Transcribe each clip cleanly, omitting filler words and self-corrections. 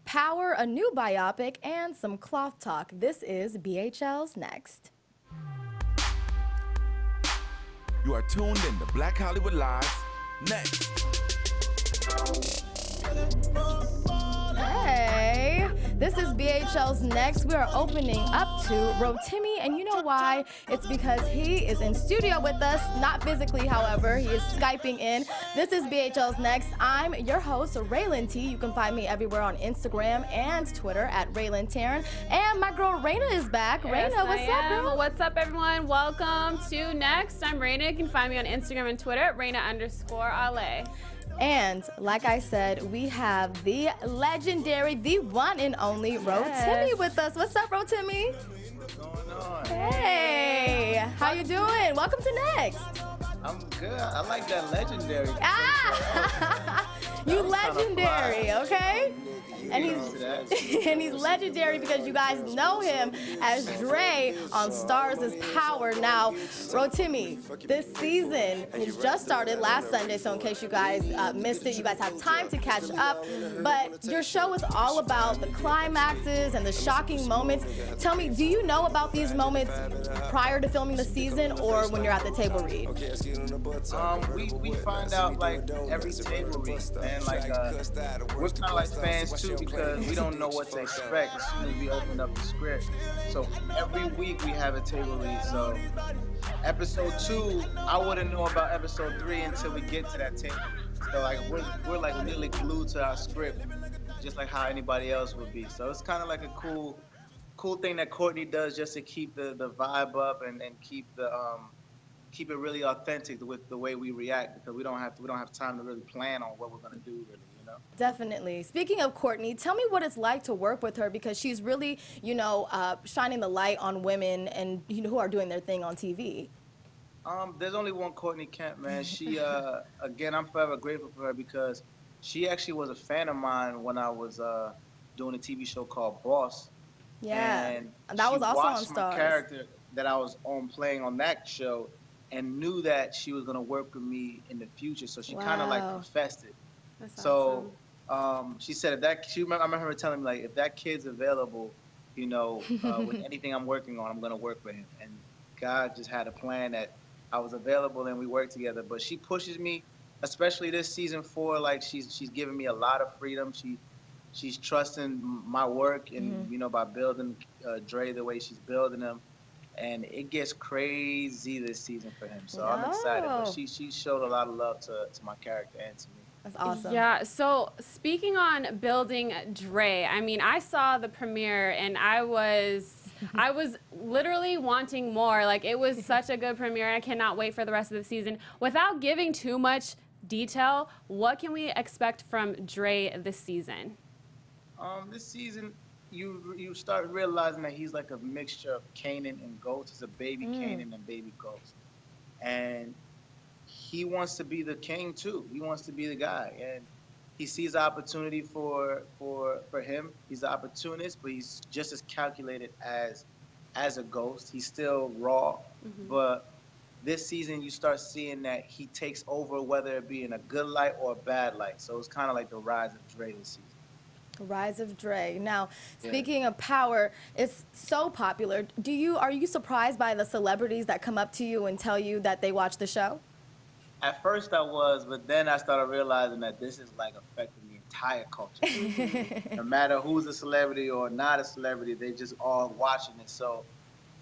power, a new biopic, and some cloth talk. This is BHL's Next. You are tuned in to Black Hollywood Live. Next. Hey, this is BHL's Next. We are opening up to Rotimi, and you know why? It's because he is in studio with us, not physically, however. He is Skyping in. This is BHL's Next. I'm your host, Rhelin T. You can find me everywhere on Instagram and Twitter at Rhelin Taylor. And my girl Raina is back. Yes, Raina, what's up, girl? What's up, everyone? Welcome to Next. I'm Raina. You can find me on Instagram and Twitter at Raina_Ale. And like I said, we have the legendary, the one and only Rotimi with us. What's up, Rotimi? What's going on? Hey, how you doing? Welcome to Next. I'm good. I like that legendary. You legendary, okay? And he's legendary because you guys know him as Dre on Starz' Power. Now, Rotimi, this season has just started last Sunday, so in case you guys missed it, you guys have time to catch up. But your show is all about the climaxes and the shocking moments. Tell me, do you know about these moments prior to filming the season or when you're at the table read? We find out like every table read, and like we're kind of like fans too because we don't know what to expect as soon as we open up the script. So every week we have a table read. So episode 2, I wouldn't know about episode 3 until we get to that table. So like we're like literally glued to our script, just like how anybody else would be. So it's kind of like a cool thing that Courtney does just to keep the vibe up and keep it really authentic with the way we react, because we don't have time to really plan on what we're gonna do, really, you know. Definitely. Speaking of Courtney, tell me what it's like to work with her, because she's really, shining the light on women and who are doing their thing on TV. There's only one Courtney Kemp, man. She again, I'm forever grateful for her because she actually was a fan of mine when I was doing a TV show called Boss. Yeah, and that was also on watched Starz. my character that I was playing on that show, and knew that she was gonna work with me in the future, so she kind of like professed it. That's So she said I remember her telling me like, if that kid's available, with anything I'm working on, I'm gonna work with him. And God just had a plan that I was available and we worked together. But she pushes me, especially this season 4. Like she's giving me a lot of freedom. She's trusting my work and by building Dre the way she's building him. And it gets crazy this season for him, so I'm excited. But she showed a lot of love to my character and to me. That's awesome. Yeah, so speaking on building Dre, I mean, I saw the premiere and I was literally wanting more. Like, it was such a good premiere, and I cannot wait for the rest of the season. Without giving too much detail, what can we expect from Dre this season? This season, you start realizing that he's like a mixture of Kanan and Ghost. He's a baby Kanan and baby Ghost. And he wants to be the king too. He wants to be the guy. And he sees opportunity for him. He's an opportunist, but he's just as calculated as a Ghost. He's still raw. But this season you start seeing that he takes over, whether it be in a good light or a bad light. So it's kind of like the rise of Dre this season. Rise of Dre. Now, speaking of Power, it's so popular. Are you surprised by the celebrities that come up to you and tell you that they watch the show? At first I was, but then I started realizing that this is like affecting the entire culture. No matter who's a celebrity or not a celebrity, they just all watching it. So,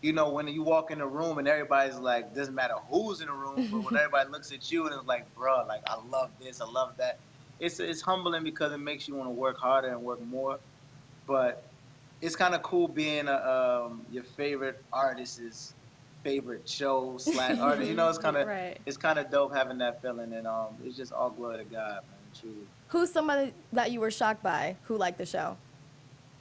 when you walk in the room and everybody's like, doesn't matter who's in the room, but when everybody looks at you and it's like, bro, like, I love this, I love that. It's humbling because it makes you want to work harder and work more. But it's kind of cool being your favorite artist's favorite show / artist. It's kind of dope having that feeling, and it's just all glory to God, man. Truly. Who's somebody that you were shocked by who liked the show?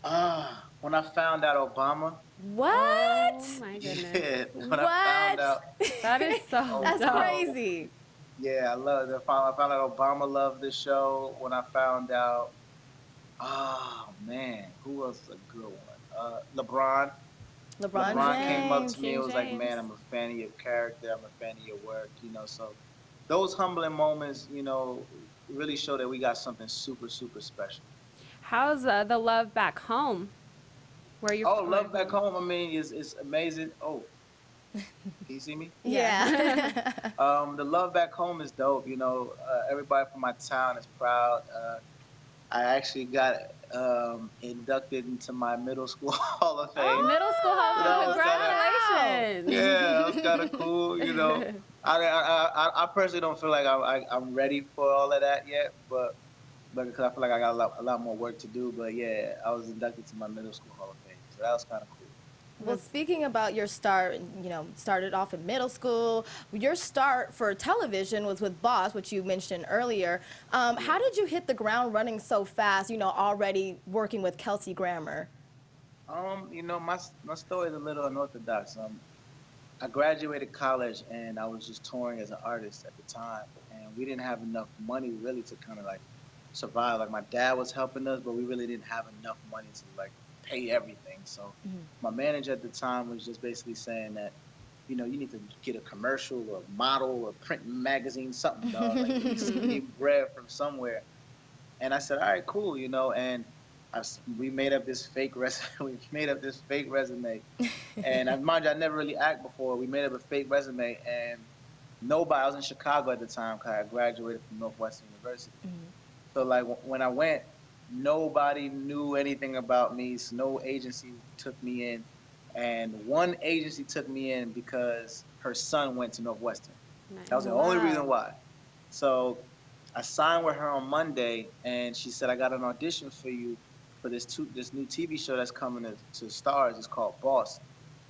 When I found out Obama. What? Oh my goodness. Yeah, when I found out. That is so That's dope. crazy. Yeah, I love it. I found out Obama loved the show. When I found out, oh man, who else is a good one? LeBron. LeBron came up to me and was like, man, I'm a fan of your character. I'm a fan of your work. So those humbling moments, really show that we got something super, super special. How's the love back home? Where you're Oh, love back home. I mean, is amazing. Oh, can you see me? Yeah. The love back home is dope. Everybody from my town is proud. I actually got inducted into my middle school Hall of Fame. Oh, middle school So that home. was Congratulations. yeah, that was kind of cool. I personally don't feel like I'm ready for all of that yet, but because I feel like I got a lot more work to do. But yeah, I was inducted to my middle school Hall of Fame, so that was kind of cool. Well, speaking about your start, started off in middle school. Your start for television was with Boss, which you mentioned earlier. How did you hit the ground running so fast, already working with Kelsey Grammer? My story is a little unorthodox. I graduated college and I was just touring as an artist at the time, and we didn't have enough money really to kind of like survive. Like my dad was helping us, but we really didn't have enough money to like pay everything. So my manager at the time was just basically saying that, you need to get a commercial or a model or print magazine, something, dog. Like, you need bread from somewhere. And I said, all right, cool, and we made up this fake resume. We made up this fake resume. And mind you, I never really acted before. We made up a fake resume, and nobody. I was in Chicago at the time because I graduated from Northwestern University. So like when I went, nobody knew anything about me. So no agency took me in, and one agency took me in because her son went to Northwestern. Nice. That was the only reason why. So I signed with her on Monday, and she said, I got an audition for you for this new TV show that's coming to Starz. It's called Boss.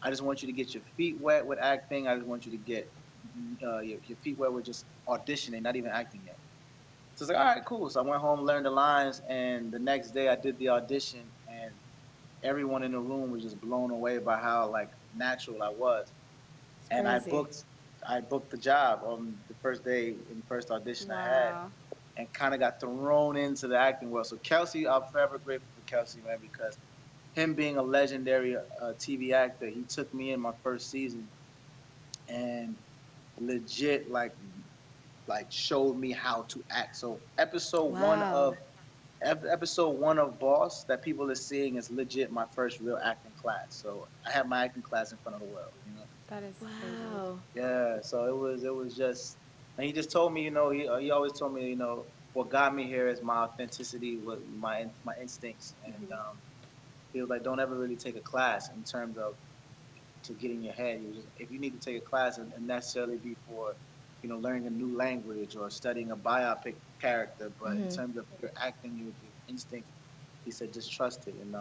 I just want you to get your feet wet with acting. I just want you to get your feet wet with just auditioning, not even acting yet. So I was like, all right, cool. So I went home, learned the lines, and the next day I did the audition, and everyone in the room was just blown away by how like natural I was. And I booked the job on the first day in the first audition I had, and kind of got thrown into the acting world. So Kelsey, I'm forever grateful for Kelsey, man, because him being a legendary TV actor, he took me in my first season and legit like showed me how to act. So episode one of Boss that people are seeing is legit my first real acting class. So I had my acting class in front of the world. That is wow. Crazy. Yeah. So it was just, and he just told me, he always told me, what got me here is my authenticity, with my instincts, and he was like, don't ever really take a class in terms of to get in your head. If you need to take a class and necessarily be for learning a new language or studying a biopic character, but in terms of your acting, your instinct, he said just trust it. And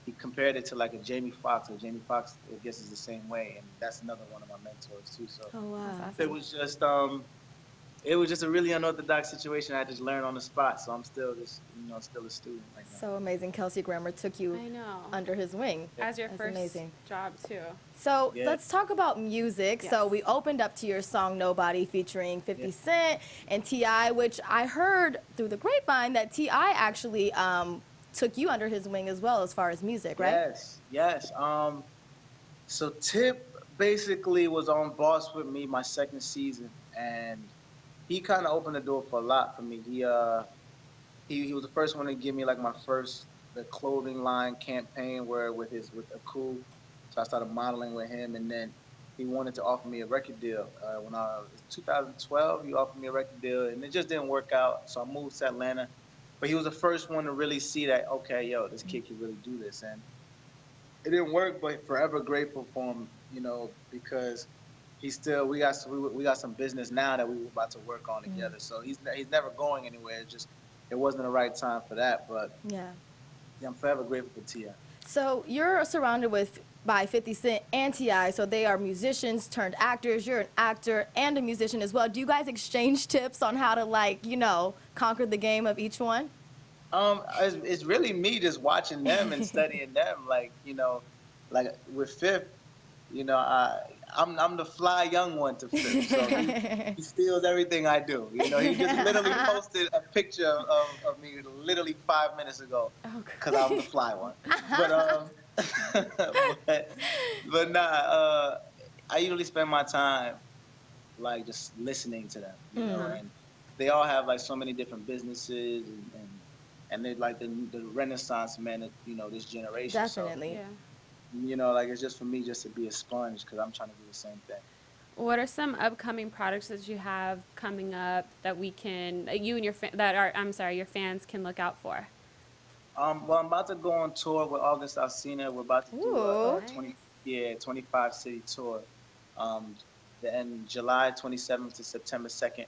he compared it to like a Jamie Foxx. Jamie Foxx, I guess, is the same way, and that's another one of my mentors too. So it was just a really unorthodox situation. I just learned on the spot, so I'm still just still a student right now. So amazing. Kelsey Grammer took you under his wing. As your first job too. So let's talk about music. Yes. So we opened up to your song Nobody featuring 50 Cent and T.I., which I heard through the grapevine that T.I. actually took you under his wing as well as far as music, right? Yes. So Tip basically was on Boss with me my second season, and he kind of opened the door for a lot for me. He was the first one to give me like the clothing line campaign with Akul. So I started modeling with him, and then he wanted to offer me a record deal. When I was 2012, he offered me a record deal, and it just didn't work out. So I moved to Atlanta. But he was the first one to really see that, okay, this kid can really do this. And it didn't work, but forever grateful for him, because we got some business now that we were about to work on together. So he's never going anywhere. It wasn't the right time for that. But I'm forever grateful for T.I. So you're surrounded by 50 Cent and T.I., so they are musicians turned actors. You're an actor and a musician as well. Do you guys exchange tips on how to conquer the game of each one? It's really me just watching them and studying them. Like with Fifth, I'm the fly young one to Fifth, so he steals everything I do. He just literally posted a picture of me literally 5 minutes ago because I'm the fly one. But I usually spend my time like just listening to them, and they all have like so many different businesses and and they're like the Renaissance men of this generation. Definitely. Yeah. So like it's just for me just to be a sponge because I'm trying to do the same thing. What are some upcoming products that you have coming up that we can, you and your your fans can look out for? Well, I'm about to go on tour with August Alsina. We're about to do Ooh. a 25 city tour. Um, in July 27th to September 2nd.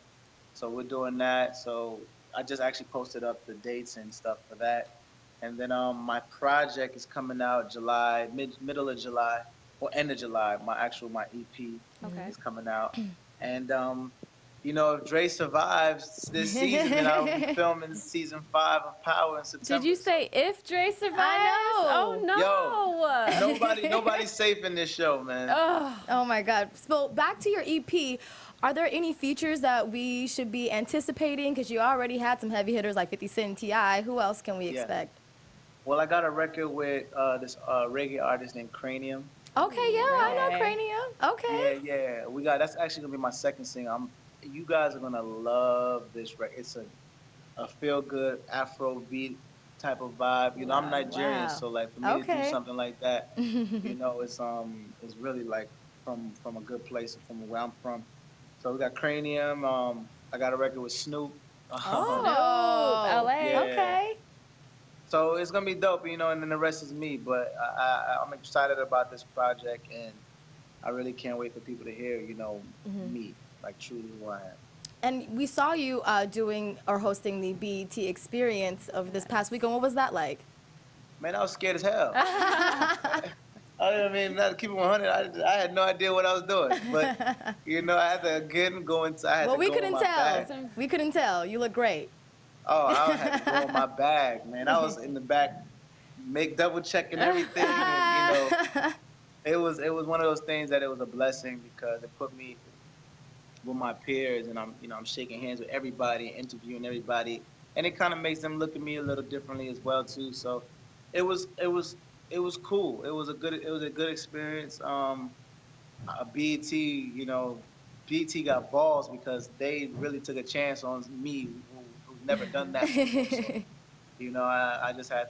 So we're doing that. So I just actually posted up the dates and stuff for that. And then my project is coming out middle of July or end of July. My EP Okay. is coming out. And if Dre survives this season, then I'll be filming season 5 of Power in September. Did you say if Dre survives? I know. Oh no. Nobody's safe in this show, man. Oh my God. So back to your EP. Are there any features that we should be anticipating? Because you already had some heavy hitters like 50 Cent and T.I. Who else can we expect? Well, I got a record with this reggae artist named Cranium. Okay, yeah, I know Right. Cranium. Okay. Yeah. That's actually gonna be my second single. You guys are gonna love this record. It's a feel good Afro beat type of vibe. I'm Nigerian, Wow. so like for me to Okay. do something like that, it's really like from a good place, from where I'm from. So we got Cranium. I got a record with Snoop. Oh, LA. Yeah. Okay. So it's gonna be dope, and then the rest is me. But I'm excited about this project, and I really can't wait for people to hear, me, like truly who I am. And we saw you doing or hosting the BET experience over this past weekend. What was that like? Man, I was scared as hell. Not to keep it 100, I had no idea what I was doing. But, I had to again go inside. Well, we couldn't my tell. bag. We couldn't tell. You look great. Oh, I had to go in my bag, man. I was in the back, double checking everything. And, it was one of those things that it was a blessing because it put me with my peers, and I'm shaking hands with everybody, interviewing everybody, and it kind of makes them look at me a little differently as well too. So it was cool. It was a good experience. BET, BET got balls because they really took a chance on me who's never done that before. So,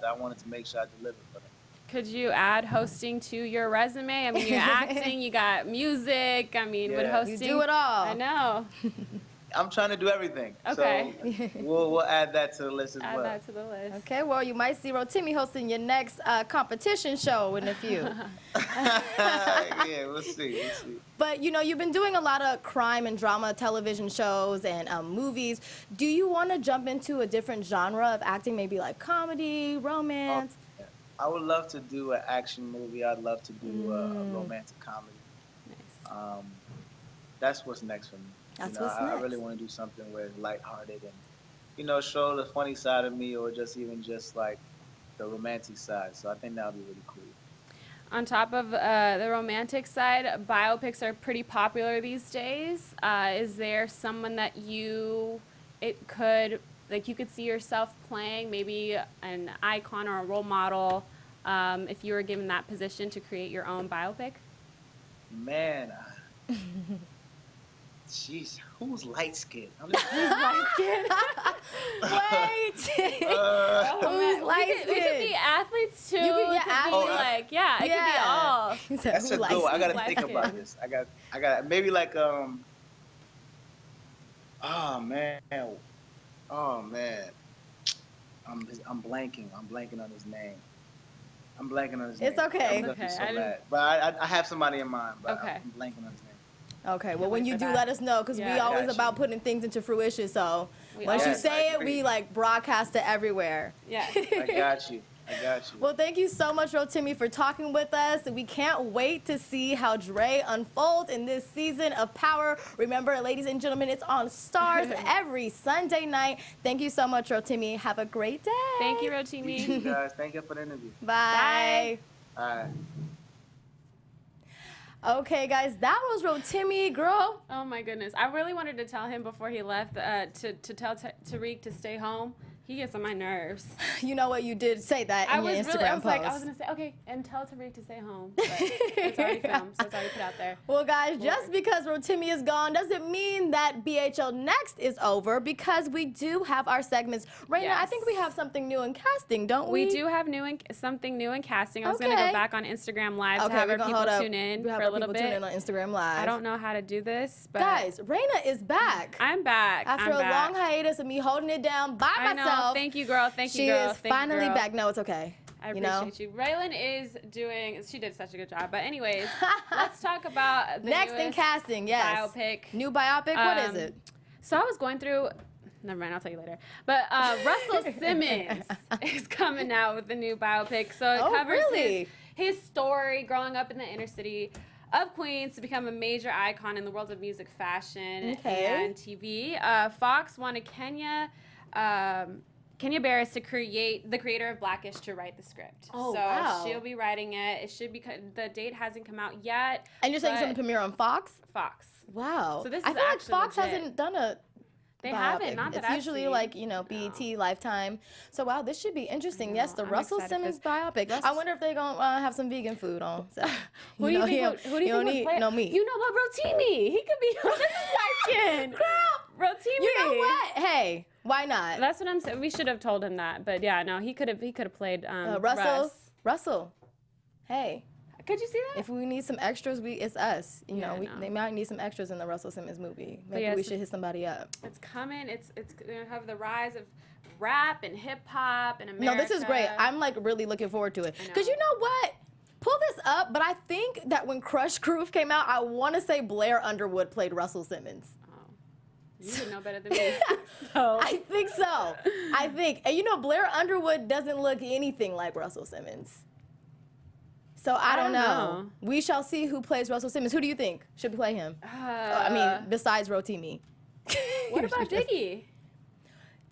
I wanted to make sure I delivered for them. Could you add hosting to your resume? I mean, you're acting, you got music. I mean, with Yeah. hosting, You do it all. I know. I'm trying to do everything. Okay. So we'll add that to the list as Add well. that to the list. Okay, well, you might see Rotimi hosting your next competition show in a few. Yeah, we'll see. But, you've been doing a lot of crime and drama television shows and movies. Do you want to jump into a different genre of acting, maybe like comedy, romance? I would love to do an action movie. I'd love to do a romantic comedy. Nice. That's what's next for me. That's what's I next. really want to do something where it's lighthearted and, show the funny side of me or just like the romantic side. So I think that would be really cool. On top of the romantic side, biopics are pretty popular these days. Is there someone that you could see yourself playing, maybe an icon or a role model, if you were given that position to create your own biopic? Man, jeez, who's light skinned? Wait. Oh, Who's man. light We could be skinned? athletes too. You could- yeah, It could be athletes. it could be all. He said, That's "Who a good likes one. I these gotta light think about skin? this. I got maybe like oh man, I'm blanking on his name. It's okay. I'm gonna be Okay, so I didn't- mad. But I have somebody in mind. But Okay. I'm blanking on his name. Okay, well, when wait you for do, that. let us know, because we Yeah. always Got you. about putting things into fruition. So We once you always- say I it, agree. we broadcast it everywhere. Yes. I got you. Well, thank you so much, Rotimi, for talking with us. We can't wait to see how Dre unfolds in this season of Power. Remember, ladies and gentlemen, it's on Starz every Sunday night. Thank you so much, Rotimi. Have a great day. Thank you, You Rotimi. too, guys. Thank you for the interview. Bye. All right. Okay, guys, that was Rotimi, girl. Oh my goodness! I really wanted to tell him before he left to tell Tariq to stay home. He gets on my nerves. You know what? You did say that in your Instagram post. I was going to say, okay, and tell Tariq to stay home. But it's already filmed, so it's already put out there. Well, guys, just because Rotimi is gone doesn't mean that BHL Next is over, because we do have our segments. Raina, Yes. I think we have something new in casting, don't we? We do have something new in casting. I was going to go back on Instagram Live to have our people tune in for a little bit. Tune in on Instagram Live. I don't know how to do this, but guys, Raina is back. I'm back. After a long hiatus of me holding it down by myself. Thank you, girl. Thank you, she girl. is finally back. No, it's okay. I appreciate you. Rhelin is doing, she did such a good job. But anyways, let's talk about the Next in casting, yes. biopic. New biopic, what is it? So I was going through, never mind, I'll tell you later. But Russell Simmons is coming out with the new biopic. So it covers his story growing up in the inner city of Queens to become a major icon in the world of music, fashion, and TV. Fox wanted Kenya Barris to create, the creator of Blackish, to write the script. Oh, so wow. she'll be writing it. It should be, the date hasn't come out yet. And you're saying it's going to premiere on Fox? Fox. Wow. So this I is feel like actually Fox legit. hasn't done a They biopic. haven't, not that It's I've usually seen. like, BET, Lifetime. So, wow, this should be interesting. Yes, the I'm Russell excited Simmons biopic. I wonder if they're going to have some vegan food on. So, Who do you think would play it? no meat. You know what, Rotimi? He could be on this skin. Girl, Rotimi. You know what? Hey, why not? That's what I'm saying. We should have told him that. But yeah, no, he could have played Russell. Hey. Could you see that? If we need some extras, it's us. You know, no. they might need some extras in the Russell Simmons movie. Maybe yes, we should hit somebody up. It's coming. It's going to have the rise of rap and hip hop in America. No, this is great. I'm like really looking forward to it. Because you know what? Pull this up, but I think that when Crush Groove came out, I want to say Blair Underwood played Russell Simmons. You would know better than me. So. I think so. And Blair Underwood doesn't look anything like Russell Simmons. So I don't know. We shall see who plays Russell Simmons. Who do you think should play him? Besides Rotimi. What about Diggy?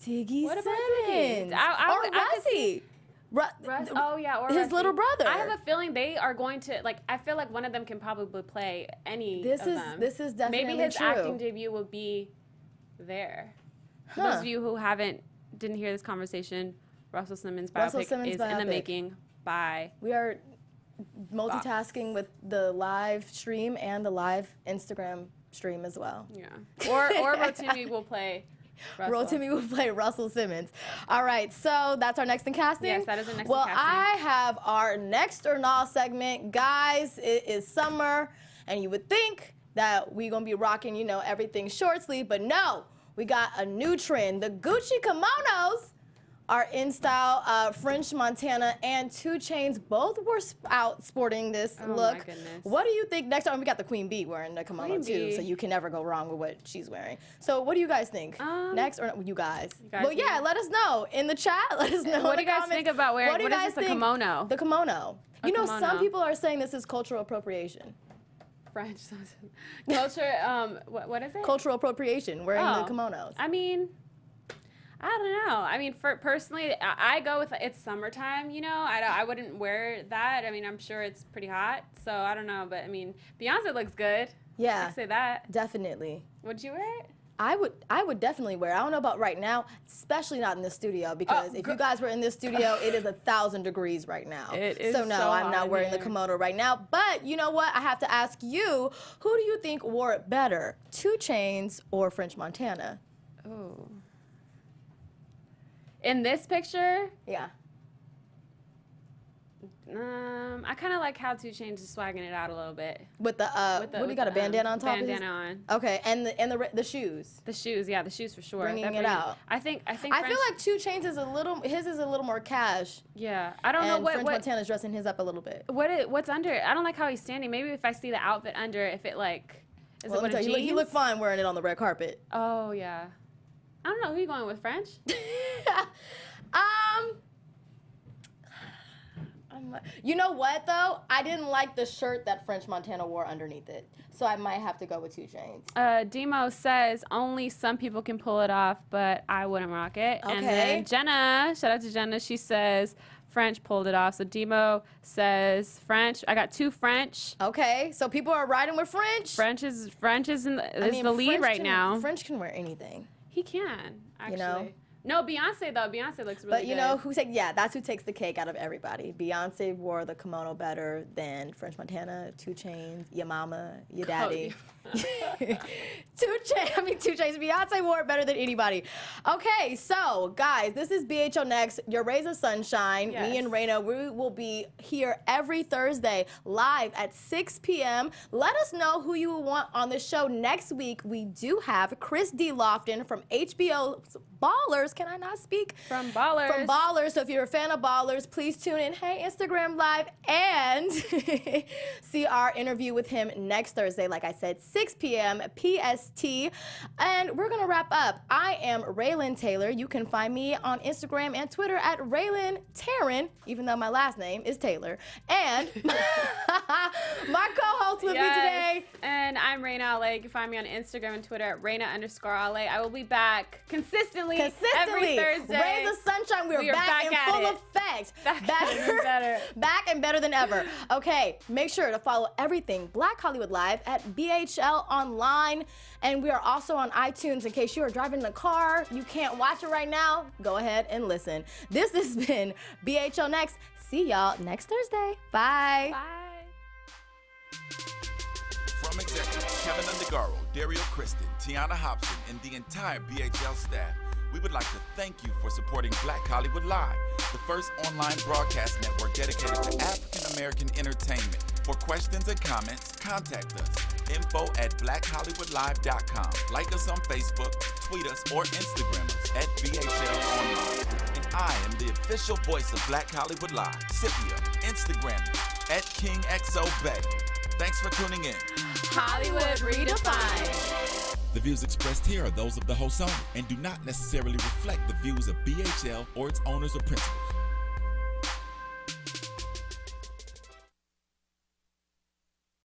Diggy What about Simmons. Diggy? Or Russie. Russ, or his little brother. I have a feeling they are going to, I feel like one of them can probably play any of them. This is definitely Maybe his true. acting debut will be there. For those of you who didn't hear this conversation, Russell Simmons' biopic is in the making. We are multitasking with the live stream and the live Instagram stream as well. Yeah. Or Rotimi will play Russell. Rotimi will play Russell Simmons. All right, so that's our next in casting? Yes, that is our next in casting. Well, I have our next or not segment. Guys, it is summer, and you would think that we're going to be rocking, everything short sleeve, but no, we got a new trend. The Gucci kimonos are in style. French Montana and 2 Chainz both were out sporting this look. My goodness. What do you think next time? We got the Queen Bee wearing the kimono too, so you can never go wrong with what she's wearing. So what do you guys think? Next or you guys? Well, yeah, let us know in the chat. Let us know. What do you guys think about wearing? What is the kimono? The kimono. Some people are saying this is cultural appropriation. French culture. What is it? Cultural appropriation, wearing the kimonos. I mean, I don't know. I mean, personally, I go with it's summertime. I wouldn't wear that. I mean, I'm sure it's pretty hot, so I don't know. But I mean, Beyonce looks good. Yeah, I can say that. Definitely. Would you wear it? I would definitely wear it. I don't know about right now, especially not in this studio, because if you guys were in this studio, it is 1,000 degrees right now. It is so no, I'm not wearing the here. kimono right now. But you know what? I have to ask you, who do you think wore it better, 2 Chainz or French Montana? Oh. In this picture? Yeah. I kind of like how 2 Chainz is swagging it out a little bit. With the what do you got, a bandana on top of bandana on. Okay, and the shoes. The shoes, yeah, the shoes for sure. Bringing it out. I think I feel like 2 Chainz is his is a little more cash. Yeah, I don't know what French Montana's dressing his up a little bit. What's under it? I don't like how he's standing. Maybe if I see the outfit under, if it is it what a jeans? He looked fine wearing it on the red carpet. Oh yeah. I don't know who you going with, French. You know what though? I didn't like the shirt that French Montana wore underneath it, so I might have to go with 2 Chainz. Demo says only some people can pull it off, but I wouldn't rock it. Okay. And then Jenna, shout out to Jenna, she says French pulled it off. So Demo says French. I got 2 French. Okay, so people are riding with French. French is the lead right now. French can wear anything. He can actually. No, Beyonce though. Beyonce looks really good. But you know who that's who takes the cake out of everybody. Beyonce wore the kimono better than French Montana, 2 Chainz, your mama, your daddy. 2 Chainz. Beyonce wore it better than anybody. Okay, so guys, this is BHL Next, your rays of sunshine. Yes. Me and Raina, we will be here every Thursday live at 6 p.m. Let us know who you want on the show next week. We do have Chris D. Lofton from HBO's Ballers. Can I not speak? From Ballers. From Ballers. So if you're a fan of Ballers, please tune in. Hey, Instagram Live, and see our interview with him next Thursday. Like I said, 6 p.m. PST. And we're going to wrap up. I am Rhelin Taylor. You can find me on Instagram and Twitter at Rhelin Taryn, even though my last name is Taylor. And my co-host with me today. And I'm Raina LA. You can find me on Instagram and Twitter at Raina_LA. I will be back consistently every Thursday. Rays of sunshine. We are back in full effect. Back and better than ever. Okay, make sure to follow everything Black Hollywood Live at BHL Online. And we are also on iTunes in case you are driving in a car. You can't watch it right now. Go ahead and listen. This has been BHL Next. See y'all next Thursday. Bye. Bye. From executives Keven Undergaro, Darius Morrison, Tiana Hobson, and the entire BHL staff, we would like to thank you for supporting Black Hollywood Live, the first online broadcast network dedicated to African-American entertainment. For questions and comments, contact us. info@blackhollywoodlive.com. Like us on Facebook, tweet us, or Instagram us at BHL Online. And I am the official voice of Black Hollywood Live, Scipio, Instagram at KingXOBay. Thanks for tuning in. Hollywood Redefined. The views expressed here are those of the host only and do not necessarily reflect the views of BHL or its owners or principals.